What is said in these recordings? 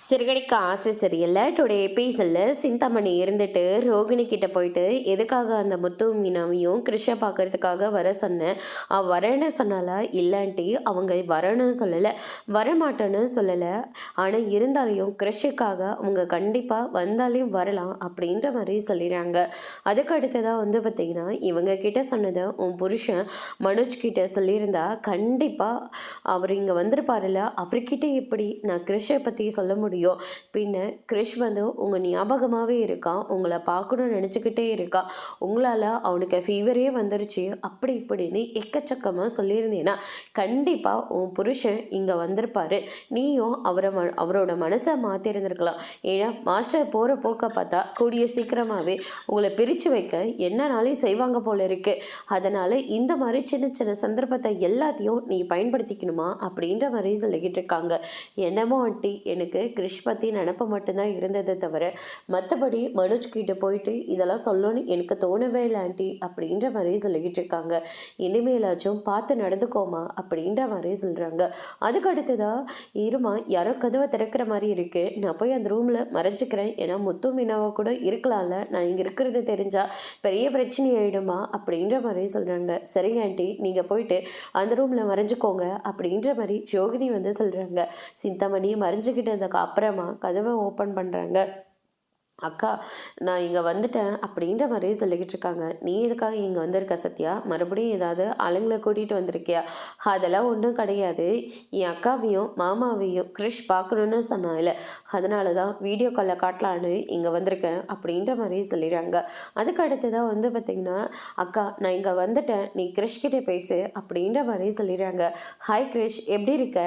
சிறுகடிக்க ஆசை சரியில்லை. டுடே எபிசோடில் சிந்தாமணி இருந்துட்டு ரோகிணி கிட்ட போயிட்டு எதுக்காக அந்த முத்து மீனாவையும் கிருஷை பார்க்கறதுக்காக வர சொன்னேன், வரேன்னு சொன்னாலா இல்லாண்டி அவங்க வரணும்னு சொல்லலை, வரமாட்டேன்னு சொல்லலை. ஆனால் இருந்தாலையும் கிருஷிக்காக அவங்க கண்டிப்பாக வந்தாலையும் வரலாம் அப்படின்ற மாதிரி சொல்லிடுறாங்க. அதுக்கு அடுத்ததாக பார்த்திங்கன்னா இவங்க கிட்ட சொன்னதை உன் புருஷன் மனோஜ் கிட்ட சொல்லியிருந்தா கண்டிப்பாக அவர் இங்கே வந்திருப்பாருல்ல, அவர்கிட்ட எப்படி நான் கிருஷை பற்றி சொல்ல முடியும்? பின்ன கிரிஷ் உங்கள் ஞாபகமாகவே இருக்கான், உங்களை பார்க்கணும்னு நினச்சிக்கிட்டே இருக்கான், உங்களால் அவனுக்கு ஃபீவரே வந்துருச்சு அப்படி இப்படின்னு எக்கச்சக்கமாக சொல்லியிருந்தேன்னா கண்டிப்பாக உன் புருஷன் இங்கே வந்திருப்பாரு. நீயும் அவரோட மனசை மாற்றிருந்துருக்கலாம். ஏன்னா மாஸ்டர் போகிற போக்க பார்த்தா கூடிய சீக்கிரமாகவே உங்களை பிரித்து வைக்க என்னனாலையும் செய்வாங்க போல இருக்கு. அதனால் இந்த மாதிரி சின்ன சின்ன சந்தர்ப்பத்தை எல்லாத்தையும் நீ பயன்படுத்திக்கணுமா அப்படின்ற மாதிரி சொல்லிக்கிட்டு இருக்காங்க. என்னமோ ஆண்டி, எனக்கு கிரிஷ் பற்றி நினப்பு மட்டும்தான் இருந்ததை தவிர மற்றபடி மனோஜ் கிட்ட போயிட்டு இதெல்லாம் சொல்லணும்னு எனக்கு தோணவே இல்லை ஆண்டி அப்படின்ற மாதிரி சொல்லிக்கிட்டு இருக்காங்க. இனிமேலாச்சும் பார்த்து நடந்துக்கோமா அப்படின்ற மாதிரி சொல்கிறாங்க. அதுக்கு அடுத்ததா இருமா, யாரோ கதவை திறக்கிற மாதிரி இருக்கு, நான் போய் அந்த ரூமில் மறைஞ்சிக்கிறேன், ஏன்னா முத்து மீனாவை கூட இருக்கலாம்ல, நான் இங்கே இருக்கிறது தெரிஞ்சா பெரிய பிரச்சனை ஆயிடுமா அப்படின்ற மாதிரி சொல்கிறாங்க. சரிங்க ஆண்டி, நீங்கள் போயிட்டு அந்த ரூமில் மறைஞ்சிக்கோங்க அப்படின்ற மாதிரி யோகினி சொல்கிறாங்க. சிந்தாமணி மறைஞ்சிக்கிட்டதுக்கு அப்புறமா கதவை ஓப்பன் பண்ணுறாங்க. அக்கா, நான் இங்கே வந்துட்டேன் அப்படின்ற மாதிரியே சொல்லிக்கிட்டு இருக்காங்க. நீ எதுக்காக இங்கே வந்திருக்க சத்யா? மறுபடியும் ஏதாவது ஆளுங்களை கூட்டிகிட்டு வந்திருக்கியா? அதெல்லாம் ஒன்றும் கிடையாது, என் அக்காவையும் மாமாவையும் கிரிஷ் பார்க்கணுன்னு சொன்னால, அதனால தான் வீடியோ காலில் காட்டலான்னு இங்கே வந்திருக்கேன் அப்படின்ற மாதிரி சொல்லிடுறாங்க. அதுக்கு அடுத்ததாக பார்த்திங்கன்னா, அக்கா நான் இங்கே வந்துட்டேன், நீ கிரிஷ்கிட்டே பேசு அப்படின்ற மாதிரி சொல்லிடுறாங்க. ஹாய் கிரிஷ், எப்படி இருக்க?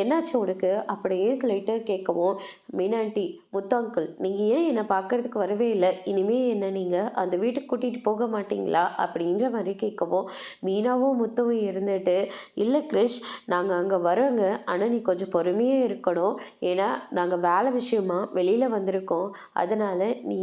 என்னாச்சு உனக்கு அப்படியே சொல்லிட்டு கேட்கவும், மீனாண்டி, முத்தாங்கிள், நீங்கள் ஏன் என்னை பார்க்கறதுக்கு வரவே இல்லை, இனிமே என்ன நீங்கள் அந்த வீட்டுக்கு கூட்டிகிட்டு போக மாட்டீங்களா அப்படின்ற மாதிரி கேட்கவும், மீனாவும் முத்தவும் இருந்துட்டு, இல்லை கிரிஷ், நாங்கள் அங்கே வரோங்க, ஆனால் நீ கொஞ்சம் பொறுமையாக இருக்கணும், ஏன்னா நாங்கள் வேலை விஷயமா வெளியில் வந்திருக்கோம், அதனால் நீ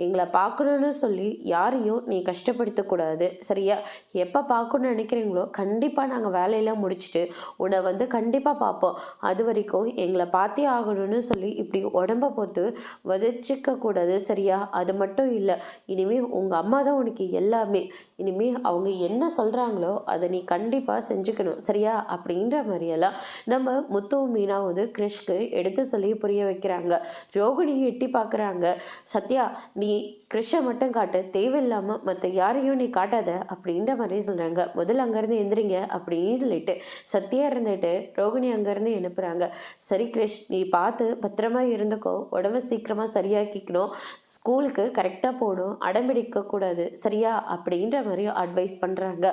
எங்களை பார்க்கணுன்னு சொல்லி யாரையும் நீ கஷ்டப்படுத்தக்கூடாது, சரியா? எப்போ பார்க்கணுன்னு நினைக்கிறீங்களோ கண்டிப்பாக நாங்கள் வேலையெல்லாம் முடிச்சுட்டு உன்னை கண்டிப்பாக பார்ப்போம், அது வரைக்கும் எங்களை பார்த்தே ஆகணும்னு சொல்லி இப்படி உடம்ப போட்டு வதச்சிக்க கூடாது, சரியா? அது மட்டும் இல்லை, இனிமேல் உங்கள் அம்மா தான் உனக்கு எல்லாமே, இனிமேல் அவங்க என்ன சொல்கிறாங்களோ அதை நீ கண்டிப்பாக செஞ்சுக்கணும், சரியா? அப்படின்ற மாதிரியெல்லாம் நம்ம முத்து மீனா கிரிஷ்க்கு எடுத்து சொல்லி புரிய வைக்கிறாங்க. ரோகிணியும் எட்டி பார்க்குறாங்க. சத்யா, நீ கிரிஷை மட்டும் காட்டு, தேவையில்லாமல் மற்ற யாரையும் நீ காட்டாத அப்படின்ற மாதிரி சொல்கிறாங்க. முதல்ல அங்கேருந்து எந்திரிங்க அப்படின்னு சொல்லிட்டு சத்யா இருந்துட்டு ரோகிணி அங்கேருந்து அனுப்புகிறாங்க. சரி கிரிஷ், நீ பார்த்து பத்திரமா இருந்துக்கோ, உடம்பு சீக்கிரமாக சரியாக்கிக்கணும், ஸ்கூலுக்கு கரெக்டாக போகணும், அடம்பிடிக்கக்கூடாது, சரியா? அப்படின்ற மாதிரி அட்வைஸ் பண்ணுறாங்க.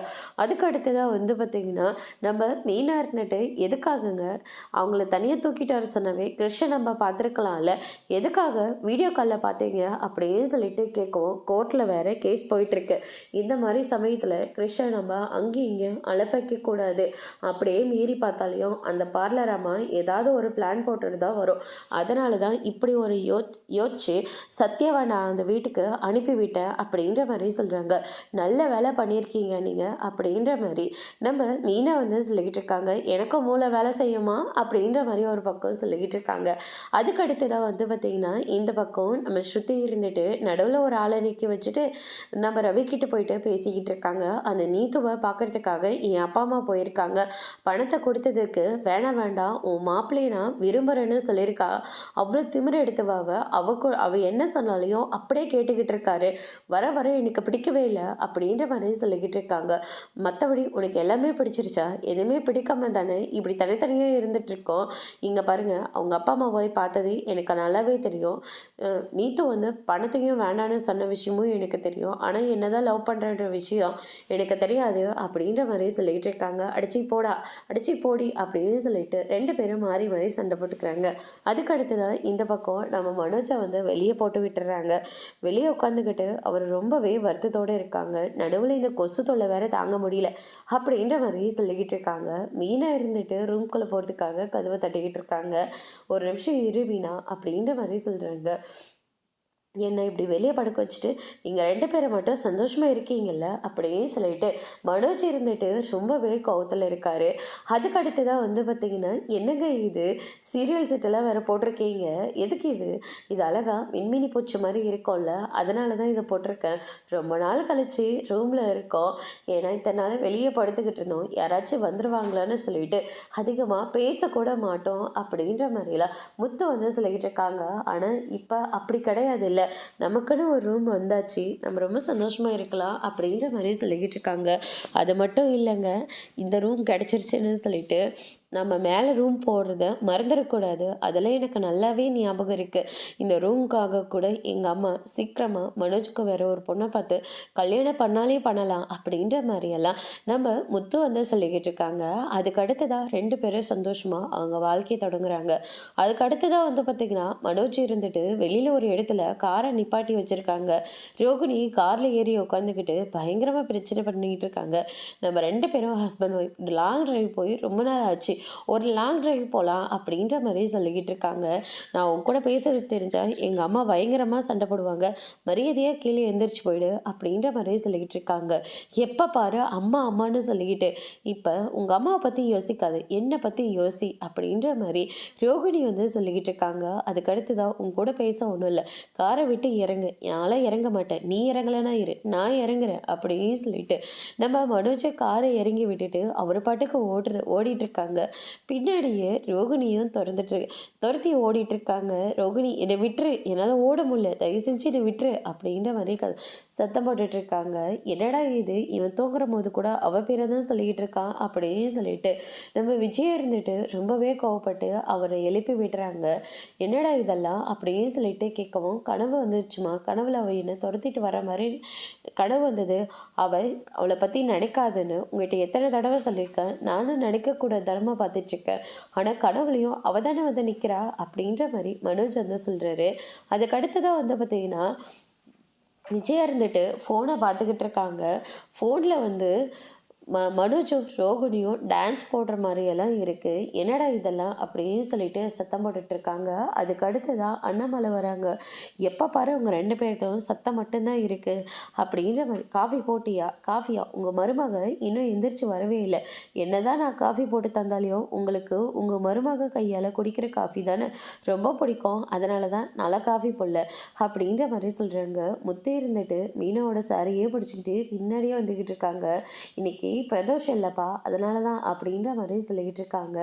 அதுக்கு அடுத்ததாக பார்த்திங்கன்னா, நம்ம மீனாக இருந்துட்டு எதுக்காகங்க அவங்கள தனியாக தூக்கிட்டு வர சொன்னவே கிருஷ்ண நம்ம பார்த்துருக்கலாம்ல, எதுக்காக வீடியோ காலில் பார்த்தீங்க அப்படின்னு சொல்லிட்டு கேட்கவும், கோர்ட்டில் வேறு கேஸ் போயிட்டுருக்கு, இந்த மாதிரி சமயத்தில் கிருஷ்ண நம்ம அங்கேயும் இங்கேயும் அலப்பைக்கக்கூடாது, அப்படியே மீறி பார்த்தாலையும் அந்த பார்லர் அம்மா ஏதாவது ஒரு பிளான் போட்டுட்டு தான் வரும், அதனால தான் இப்படி ஒரு யோசிச்சு சத்யாவை நான் அந்த வீட்டுக்கு அனுப்பிவிட்டேன் அப்படின்ற மாதிரி சொல்கிறாங்க. நல்ல வேலை பண்ணியிருக்கீங்க நீங்கள் அப்படின்ற மாதிரி நம்ம மீனா சொல்லிக்கிட்டு இருக்காங்க. எனக்கும் மூளை வேலை செய்யுமா அப்படின்ற மாதிரி ஒரு பக்கம் சொல்லிக்கிட்டு இருக்காங்க. அதுக்கு அடுத்ததாக பார்த்திங்கன்னா இந்த பக்கம் நம்ம ஸ்ருதி இருந்துட்டு நடுவில் ஒரு ஆளை நிற்க வச்சுட்டு நம்ம ரவிக்கிட்ட போயிட்டு பேசிக்கிட்டு இருக்காங்க. அந்த நீத்துவை பார்க்கறதுக்காக என் அப்பா அம்மா போயிருக்காங்க, பணத்தை கொடுத்ததுக்கு வேணாம் வேண்டாம் உன் மாப்பிள்ளையை நான் விரும்புகிறேன்னு சொல்லியிருக்கா, அவ்வளோ திமிர எடுத்தவாவ அவ என்ன சொன்னாலையும் அப்படியே கேட்டுக்கிட்டு இருக்காரு, வர வர எனக்கு பிடிக்கவே இல்லை அப்படின்ற மாதிரி சொல்லிக்கிட்டு இருக்காங்க. மற்றபடி உனக்கு எல்லாமே பிடிச்சிருச்சா? எதுவுமே பிடிக்காம தானே இப்படி தனித்தனியாக இருந்துட்டு இருக்கோம். இங்கே பாருங்கள், அவங்க அப்பா அம்மா போய் பார்த்தது எனக்கு நல்லாவே தெரியும், நீத்து பணத்தையும் வேண்டான்னு சொன்ன விஷயமும் எனக்கு தெரியும், ஆனால் என்னதான் லவ் பண்ணுறன்ற விஷயம் எனக்கு தெரியாது அப்படின்ற மாதிரி சொல்லிக்கிட்டு இருக்காங்க. அடிச்சு போடா, அடிச்சு போடி அப்படின்னு சொல்லிட்டு ரெண்டு பேரும் மாறி மாறி சண்டை போட்டுக்கிறாங்க. அதுக்கு அடுத்ததான் இந்த பக்கம் நம்ம மனோஜை வெளியே போட்டு விட்டுறாங்க. வெளியே உட்காந்துக்கிட்டு அவர் ரொம்பவே வருத்தத்தோடு இருக்காங்க. நடுவில் இந்த கொசு தொல்லை வேற தாங்க முடியல அப்படின்ற மாதிரி சொல்லிக்கிட்டு இருக்காங்க. மீனா இருந்துட்டு ரூம்குள்ளே போகிறதுக்காக கதவை தட்டிக்கிட்டு இருக்காங்க. ஒரு நிமிஷம் இரு மீனா அப்படின்ற மாதிரி சொல்கிறாங்க. என்னை இப்படி வெளியே படுக்க வச்சுட்டு நீங்கள் 2 பேரை மட்டும் சந்தோஷமாக இருக்கீங்கல்ல அப்படின்னு சொல்லிட்டு மனோஜ் இருந்துட்டு ரொம்பவே கோவத்தில் இருக்காரு. அதுக்கு அடுத்ததாக வந்து பார்த்தீங்கன்னா, என்னங்க இது சீரியல் செட்டெல்லாம் வேறு போட்டிருக்கீங்க, எதுக்கு இது? இது அழகா மின்மினி பூச்சி மாதிரி இருக்கும்ல, அதனால தான் இதை போட்டிருக்கேன். ரொம்ப நாள் கழிச்சு ரூமில் இருக்கோம், ஏன்னா இத்தனை நாள் வெளியே படுத்துக்கிட்டு இருந்தோம், யாராச்சும் வந்துடுவாங்களான்னு சொல்லிட்டு அதிகமாக பேசக்கூட மாட்டோம் அப்படின்ற மாதிரிலாம் முத்து வந்து சொல்லிக்கிட்டு இருக்காங்க. ஆனால் இப்போ அப்படி கிடையாது இல்லை, நமக்குன்னு ஒரு ரூம் வந்தாச்சு, நம்ம ரொம்ப சந்தோஷமா இருக்கலாம் அப்படின்ற மாதிரி சொல்லிக்கிட்டு இருக்காங்க. அது மட்டும் இல்லைங்க, இந்த ரூம் கிடச்சிருச்சுன்னு சொல்லிட்டு நம்ம மேலே ரூம் போடுறத மறந்துடக்கூடாது. அதெல்லாம் எனக்கு நல்லாவே ஞாபகம் இருக்குது. இந்த ரூமுக்காக கூட எங்கள் அம்மா சீக்கிரமாக மனோஜுக்கு வேற ஒரு பொண்ணை பார்த்து கல்யாணம் பண்ணாலே பண்ணலாம் அப்படின்ற மாதிரியெல்லாம் நம்ம முத்து வந்து சொல்லிக்கிட்டு இருக்காங்க. அதுக்கு அடுத்ததாக 2 பேரும் சந்தோஷமாக அவங்க வாழ்க்கையை தொடங்குறாங்க. அதுக்கு அடுத்ததாக வந்து பார்த்திங்கன்னா, மனோஜ் இருந்துட்டு வெளியில் ஒரு இடத்துல காரை நிப்பாட்டி வச்சுருக்காங்க. ரோகிணி காரில் ஏறி உட்காந்துக்கிட்டு பயங்கரமாக பிரச்சனை பண்ணிக்கிட்டு இருக்காங்க. நம்ம 2 பேரும் ஹஸ்பண்ட் ஒய்ஃப் லாங் டிரைவ் போய் ரொம்ப நாள் ஆச்சு, ஒரு லாங் டிரைவ் போகலாம் அப்படின்ற மாதிரி சொல்லிக்கிட்டு இருக்காங்க. நான் உன் கூட பேசுறது தெரிஞ்சா எங்கள் அம்மா பயங்கரமாக சண்டை போடுவாங்க, மரியாதையாக கீழே எந்திரிச்சு போயிடு அப்படின்ற மாதிரி சொல்லிக்கிட்டு இருக்காங்க. எப்போ பாரு அம்மா அம்மான்னு சொல்லிக்கிட்டு, இப்போ உங்கள் அம்மாவை பற்றி யோசிக்காது, என்னை பற்றி யோசி அப்படின்ற மாதிரி ரோகிணி வந்து சொல்லிக்கிட்டு இருக்காங்க. அதுக்கு அடுத்ததான் உன் கூட பேச ஒன்றும் இல்லை, காரை விட்டு இறங்கு, நான்லாம் இறங்க மாட்டேன், நீ இறங்கலைன்னா இரு, நான் இறங்குறேன் அப்படின்னு சொல்லிட்டு நம்ம மனோஜை காரை இறங்கி விட்டுட்டு அவர் பாட்டுக்கு ஓடிட்டு இருக்காங்க. பின்னாடியே ரோகிணியும் துரத்தி ஓடிட்டு இருக்காங்க. ரோகிணி என்னை விட்டுரு, என்னால் ஓட முடியல, தயவு செஞ்சு என்னை விட்டுரு அப்படின்ற மாதிரி சத்தம் போட்டுட்டு இருக்காங்க. என்னடா இது, இவன் தூங்குற போது கூட அவ பேரை தான் சொல்லிக்கிட்டு இருக்கான் அப்படின்னு சொல்லிட்டு நம்ம விஜய் இருந்துட்டு ரொம்பவே கோவப்பட்டு அவரை எழுப்பி விடுறாங்க. என்னடா இதெல்லாம் அப்படின்னு சொல்லிட்டு கேட்கவும், கனவு வந்துருச்சுமா, கனவுல அவ என்னை துரத்திட்டு வர மாதிரி கனவு வந்தது, அவளை பற்றி நினைக்காதுன்னு உங்கள்கிட்ட எத்தனை தடவை சொல்லியிருக்கேன், நானும் நினைக்கக்கூட தர்ம பார்த்துட்ருக்கேன், ஆனால் கனவுலையும் அவ தானே வந்து நிற்கிறா அப்படின்ற மாதிரி மனோஜ் வந்து சொல்கிறாரு. அதுக்கு அடுத்ததாக வந்து பார்த்தீங்கன்னா, விஜயா இருந்துட்டு ஃபோனை பார்த்துக்கிட்டு இருக்காங்க. ஃபோனில் வந்து மனோஜும் ரோகிணியும் டான்ஸ் போடுற மாதிரியெல்லாம் இருக்குது. என்னடா இதெல்லாம் அப்படின்னு சொல்லிட்டு சத்தம் போட்டுட்ருக்காங்க. அதுக்கு அடுத்ததாக அண்ணாமலை வராங்க. எப்போ பாரு உங்கள் 2 பேர்த்தும் சத்தம் மட்டும்தான் இருக்குது அப்படின்ற மாதிரி, காஃபி போட்டியா, காஃபியா, உங்கள் மருமக இன்னும் எந்திரிச்சு வரவே இல்லை, என்ன தான் நான் காஃபி போட்டு தந்தாலையும் உங்களுக்கு உங்கள் மருமக கையால் குடிக்கிற காஃபி தானே ரொம்ப பிடிக்கும், அதனால தான் நல்லா காஃபி போடல அப்படின்ற மாதிரி சொல்கிறாங்க. முத்து இருந்துட்டு மீனாவோட சாரியே பிடிச்சிக்கிட்டு பின்னாடியே வந்துக்கிட்டு இருக்காங்க. இன்னைக்கு பிரதோஷம் இல்லைப்பா, அதனால தான் அப்படின்ற மாதிரி சொல்லிக்கிட்டு இருக்காங்க.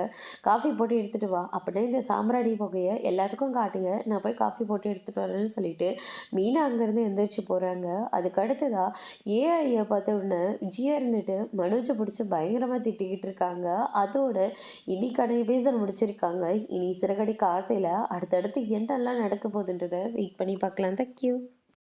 காஃபி போட்டு எடுத்துகிட்டு வா, அப்படின்னா இந்த சாம்பிராணி புகையை எல்லாத்துக்கும் காட்டுங்க, நான் போய் காஃபி போட்டு எடுத்துகிட்டு வரேன்னு சொல்லிட்டு மீனா அங்கேருந்து எந்திரிச்சு போகிறாங்க. அதுக்கு அடுத்ததாக ஏஐயை பார்த்த உடனே விஜயா இருந்துட்டு மனோஜை பிடிச்சி பயங்கரமாக திட்டிக்கிட்டு இருக்காங்க. அதோட இன்னைக்கான எபிசோட் முடிச்சிருக்காங்க. இனி சிறகடிக்க ஆசையில் அடுத்தடுத்து என்னெல்லாம் நடக்க போகுதுன்றதை வெயிட் பண்ணி பார்க்கலாம். தேங்க்யூ.